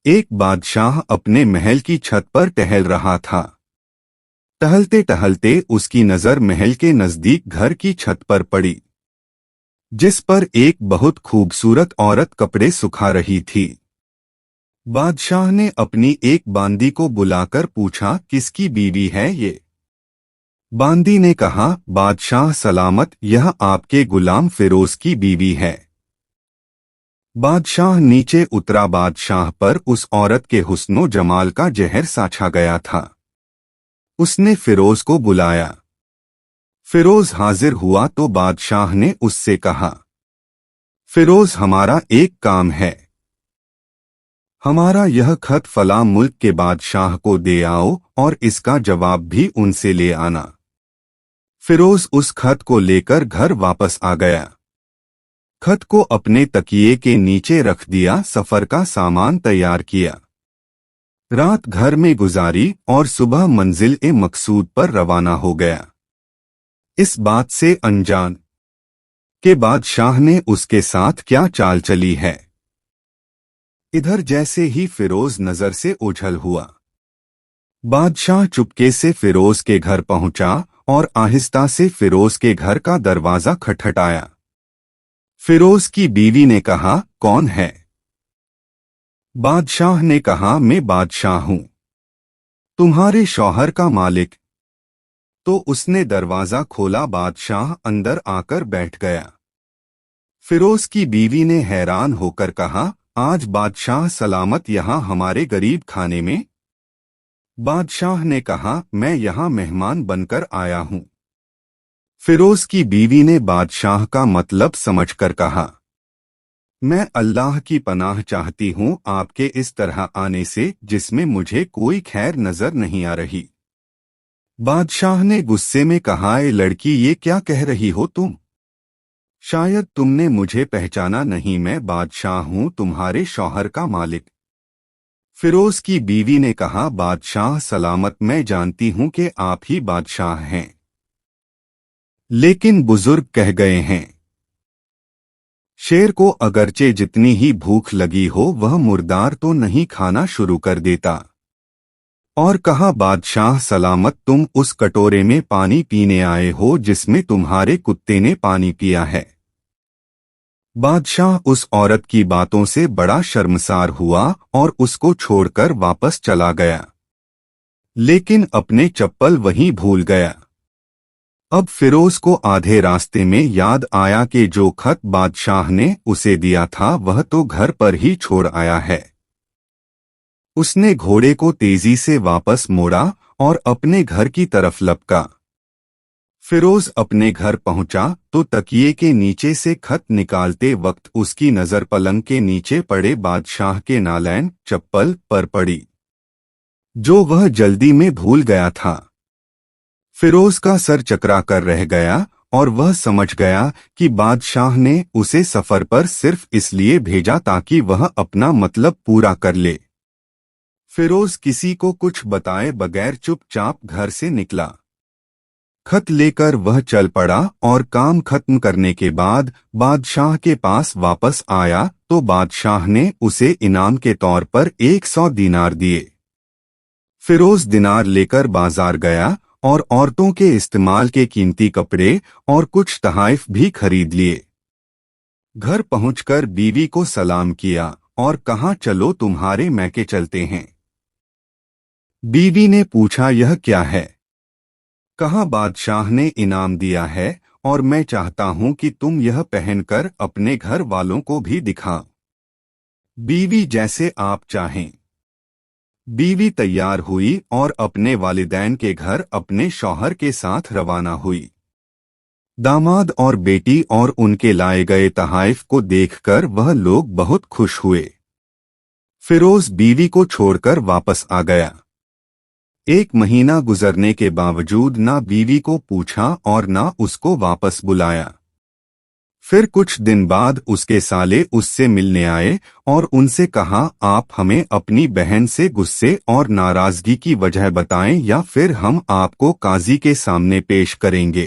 ایک بادشاہ اپنے محل کی چھت پر ٹہل رہا تھا۔ ٹہلتے ٹہلتے اس کی نظر محل کے نزدیک گھر کی چھت پر پڑی، جس پر ایک بہت خوبصورت عورت کپڑے سکھا رہی تھی۔ بادشاہ نے اپنی ایک باندی کو بلا کر پوچھا، کس کی بیوی ہے یہ؟ باندی نے کہا، بادشاہ سلامت، یہ آپ کے غلام فیروز کی بیوی ہے۔ بادشاہ نیچے اترا۔ بادشاہ پر اس عورت کے حسن و جمال کا زہر سا چھا گیا تھا۔ اس نے فیروز کو بلایا۔ فیروز حاضر ہوا تو بادشاہ نے اس سے کہا، فیروز، ہمارا ایک کام ہے۔ ہمارا یہ خط فلاں ملک کے بادشاہ کو دے آؤ اور اس کا جواب بھی ان سے لے آنا۔ فیروز اس خط کو لے کر گھر واپس آ گیا۔ خط کو اپنے تکیے کے نیچے رکھ دیا، سفر کا سامان تیار کیا، رات گھر میں گزاری اور صبح منزل مقصود پر روانہ ہو گیا، اس بات سے انجان کہ بادشاہ نے اس کے ساتھ کیا چال چلی ہے۔ ادھر جیسے ہی فیروز نظر سے اوجھل ہوا، بادشاہ چپکے سے فیروز کے گھر پہنچا اور آہستہ سے فیروز کے گھر کا دروازہ کھٹکھٹایا۔ فیروز کی بیوی نے کہا، کون ہے؟ بادشاہ نے کہا، میں بادشاہ ہوں، تمہارے شوہر کا مالک۔ تو اس نے دروازہ کھولا۔ بادشاہ اندر آ کر بیٹھ گیا۔ فیروز کی بیوی نے حیران ہو کر کہا، آج بادشاہ سلامت یہاں ہمارے غریب کھانے میں؟ بادشاہ نے کہا، میں یہاں مہمان بن کر آیا ہوں۔ فیروز کی بیوی نے بادشاہ کا مطلب سمجھ کر کہا، میں اللہ کی پناہ چاہتی ہوں آپ کے اس طرح آنے سے، جس میں مجھے کوئی خیر نظر نہیں آ رہی۔ بادشاہ نے غصے میں کہا، اے لڑکی، یہ کیا کہہ رہی ہو تم؟ شاید تم نے مجھے پہچانا نہیں، میں بادشاہ ہوں، تمہارے شوہر کا مالک۔ فیروز کی بیوی نے کہا، بادشاہ سلامت، میں جانتی ہوں کہ آپ ہی بادشاہ ہیں، لیکن بزرگ کہہ گئے ہیں، شیر کو اگرچہ جتنی ہی بھوک لگی ہو وہ مردار تو نہیں کھانا شروع کر دیتا۔ اور کہا، بادشاہ سلامت، تم اس کٹورے میں پانی پینے آئے ہو جس میں تمہارے کتے نے پانی پیا ہے۔ بادشاہ اس عورت کی باتوں سے بڑا شرمسار ہوا اور اس کو چھوڑ کر واپس چلا گیا، لیکن اپنے چپل وہیں بھول گیا۔ اب فیروز کو آدھے راستے میں یاد آیا کہ جو خط بادشاہ نے اسے دیا تھا وہ تو گھر پر ہی چھوڑ آیا ہے۔ اس نے گھوڑے کو تیزی سے واپس موڑا اور اپنے گھر کی طرف لپکا۔ فیروز اپنے گھر پہنچا تو تکیے کے نیچے سے خط نکالتے وقت اس کی نظر پلنگ کے نیچے پڑے بادشاہ کے نالین چپل پر پڑی، جو وہ جلدی میں بھول گیا تھا۔ فیروز کا سر چکرا کر رہ گیا اور وہ سمجھ گیا کہ بادشاہ نے اسے سفر پر صرف اس لیے بھیجا تاکہ وہ اپنا مطلب پورا کر لے۔ فیروز کسی کو کچھ بتائے بغیر چپ چاپ گھر سے نکلا۔ خط لے کر وہ چل پڑا اور کام ختم کرنے کے بعد بادشاہ کے پاس واپس آیا تو بادشاہ نے اسے انعام کے طور پر 100 دینار دیے۔ فیروز دینار لے کر بازار گیا اور عورتوں کے استعمال کے قیمتی کپڑے اور کچھ تحائف بھی خرید لیے۔ گھر پہنچ کر بیوی کو سلام کیا اور کہا، چلو تمہارے میکے چلتے ہیں۔ بیوی نے پوچھا، یہ کیا ہے؟ کہا، بادشاہ نے انعام دیا ہے اور میں چاہتا ہوں کہ تم یہ پہن کر اپنے گھر والوں کو بھی دکھاؤ۔ بیوی، جیسے آپ چاہیں۔ بیوی تیار ہوئی اور اپنے والدین کے گھر اپنے شوہر کے ساتھ روانہ ہوئی۔ داماد اور بیٹی اور ان کے لائے گئے تحائف کو دیکھ کر وہ لوگ بہت خوش ہوئے۔ فیروز بیوی کو چھوڑ کر واپس آ گیا۔ 1 مہینہ گزرنے کے باوجود نہ بیوی کو پوچھا اور نہ اس کو واپس بلایا۔ پھر کچھ دن بعد اس کے سالے اس سے ملنے آئے اور ان سے کہا، آپ ہمیں اپنی بہن سے غصے اور ناراضگی کی وجہ بتائیں یا پھر ہم آپ کو قاضی کے سامنے پیش کریں گے۔